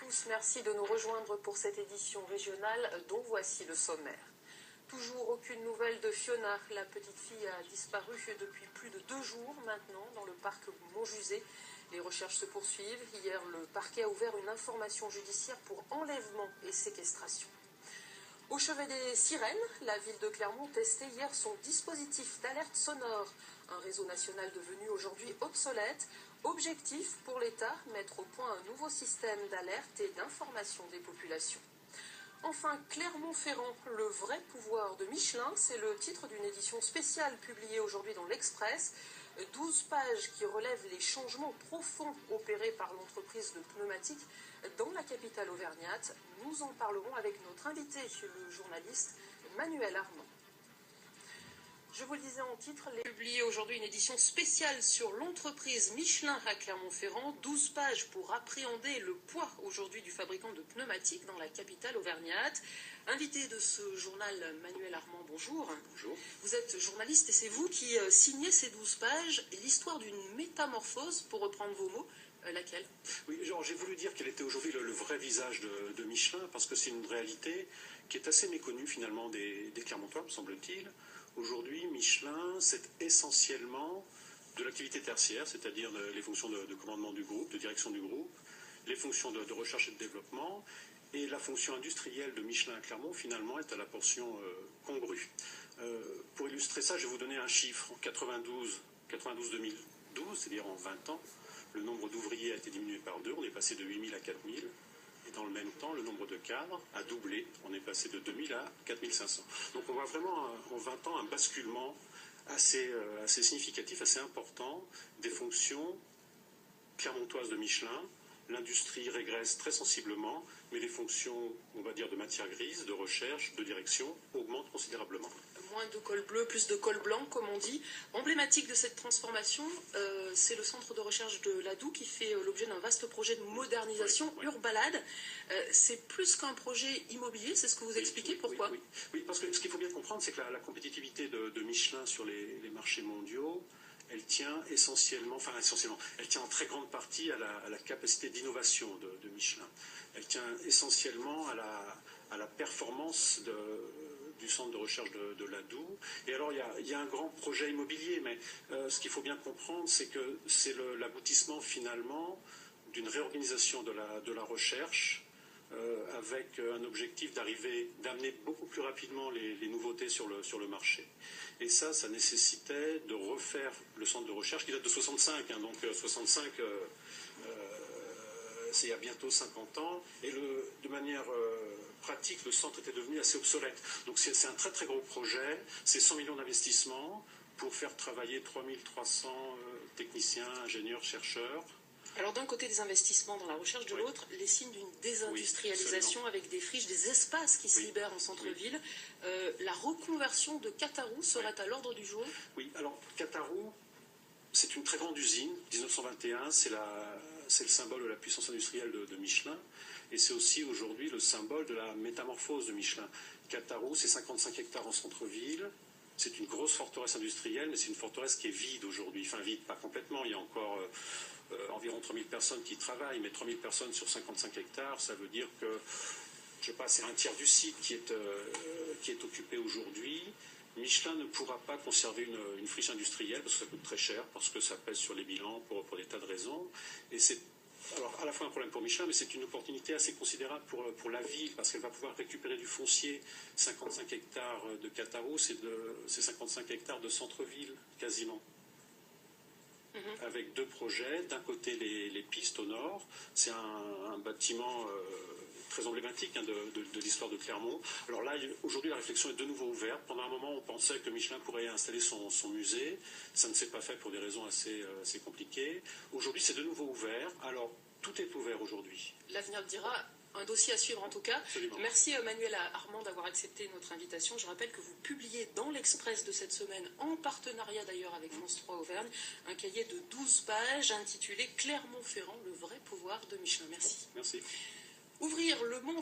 tous, merci de nous rejoindre pour cette édition régionale dont voici le sommaire. Toujours aucune nouvelle de Fiona, la petite fille a disparu depuis plus de 2 jours maintenant dans le parc Montjusé. Les recherches se poursuivent. Hier, le parquet a ouvert une information judiciaire pour enlèvement et séquestration. Au chevet des sirènes, la ville de Clermont testait hier son dispositif d'alerte sonore, un réseau national devenu aujourd'hui obsolète. Objectif pour l'État, mettre au point un nouveau système d'alerte et d'information des populations. Enfin, Clermont-Ferrand, le vrai pouvoir de Michelin, c'est le titre d'une édition spéciale publiée aujourd'hui dans l'Express. 12 pages qui relèvent les changements profonds opérés par l'entreprise de pneumatiques dans la capitale auvergnate. Nous en parlerons avec notre invité, le journaliste Manuel Armand. Je vous le disais en titre, les publié aujourd'hui une édition spéciale sur l'entreprise Michelin à Clermont-Ferrand. 12 pages pour appréhender le poids aujourd'hui du fabricant de pneumatiques dans la capitale auvergnate. Invité de ce journal, Manuel Armand, bonjour. Bonjour. Vous êtes journaliste et c'est vous qui signez ces 12 pages. L'histoire d'une métamorphose, pour reprendre vos mots, laquelle? Oui, j'ai voulu dire quel était aujourd'hui le vrai visage de Michelin, parce que c'est une réalité qui est assez méconnue finalement des Clermontois, me semble-t-il. Aujourd'hui, Michelin, c'est essentiellement de l'activité tertiaire, c'est-à-dire les fonctions de commandement du groupe, de direction du groupe, les fonctions de recherche et de développement, et la fonction industrielle de Michelin à Clermont, finalement, est à la portion congrue. Pour illustrer ça, je vais vous donner un chiffre. En 92-2012, c'est-à-dire en 20 ans, le nombre d'ouvriers a été diminué par 2, on est passé de 8000 à 4000. Et dans le même temps, le nombre de cadres a doublé. On est passé de 2000 à 4500. Donc on voit vraiment en 20 ans un basculement assez significatif, assez important des fonctions clermontoises de Michelin. L'industrie régresse très sensiblement, mais les fonctions, on va dire, de matière grise, de recherche, de direction, augmentent considérablement. Moins de col bleu, plus de col blanc, comme on dit. Emblématique de cette transformation, c'est le centre de recherche de l'Adoux qui fait l'objet d'un vaste projet de modernisation, Urbalade. C'est plus qu'un projet immobilier, c'est ce que vous expliquez, pourquoi? Oui, parce que ce qu'il faut bien comprendre, c'est que la compétitivité de Michelin sur les marchés mondiaux, elle tient elle tient en très grande partie à la capacité d'innovation de Michelin. Elle tient essentiellement à la performance du centre de recherche de l'Adoux. Et alors, il y a un grand projet immobilier, mais ce qu'il faut bien comprendre, c'est que c'est l'aboutissement finalement d'une réorganisation de la recherche avec un objectif d'amener beaucoup plus rapidement les nouveautés sur le marché. Et ça nécessitait de refaire le centre de recherche qui date de 65, donc 65, c'est il y a bientôt 50 ans, et de manière pratique, le centre était devenu assez obsolète. Donc c'est un très très gros projet, c'est 100 millions d'investissements pour faire travailler 3300 techniciens, ingénieurs, chercheurs. Alors d'un côté des investissements dans la recherche, de l'autre les signes d'une désindustrialisation avec des friches, des espaces qui se libèrent en centre-ville. La reconversion de Catarou serait à l'ordre du jour? Oui, alors Catarou, c'est une très grande usine, 1921, c'est le symbole de la puissance industrielle de Michelin, et c'est aussi aujourd'hui le symbole de la métamorphose de Michelin. Catarou, c'est 55 hectares en centre-ville. C'est une grosse forteresse industrielle, mais c'est une forteresse qui est vide aujourd'hui. Enfin, vide, pas complètement. Il y a encore environ 3000 personnes qui travaillent, mais 3000 personnes sur 55 hectares, ça veut dire que, je sais pas, c'est un tiers du site qui est occupé aujourd'hui. Michelin ne pourra pas conserver une friche industrielle parce que ça coûte très cher, parce que ça pèse sur les bilans pour des tas de raisons. Et c'est alors à la fois un problème pour Michelin, mais c'est une opportunité assez considérable pour la ville, parce qu'elle va pouvoir récupérer du foncier. 55 hectares de Catarou, c'est 55 hectares de centre-ville, quasiment. Avec 2 projets. D'un côté, les pistes au nord. C'est un bâtiment très emblématique de l'histoire de Clermont. Alors là, aujourd'hui, la réflexion est de nouveau ouverte. Pendant un moment, on pensait que Michelin pourrait installer son musée. Ça ne s'est pas fait pour des raisons assez compliquées. Aujourd'hui, c'est de nouveau ouvert. Alors, tout est ouvert aujourd'hui. L'avenir le dira. Un dossier à suivre en tout cas. Absolument. Merci Manuel Armand d'avoir accepté notre invitation. Je rappelle que vous publiez dans l'Express de cette semaine, en partenariat d'ailleurs avec France 3 Auvergne, un cahier de 12 pages intitulé Clermont-Ferrand, le vrai pouvoir de Michelin. Merci. Merci. Ouvrir le monde.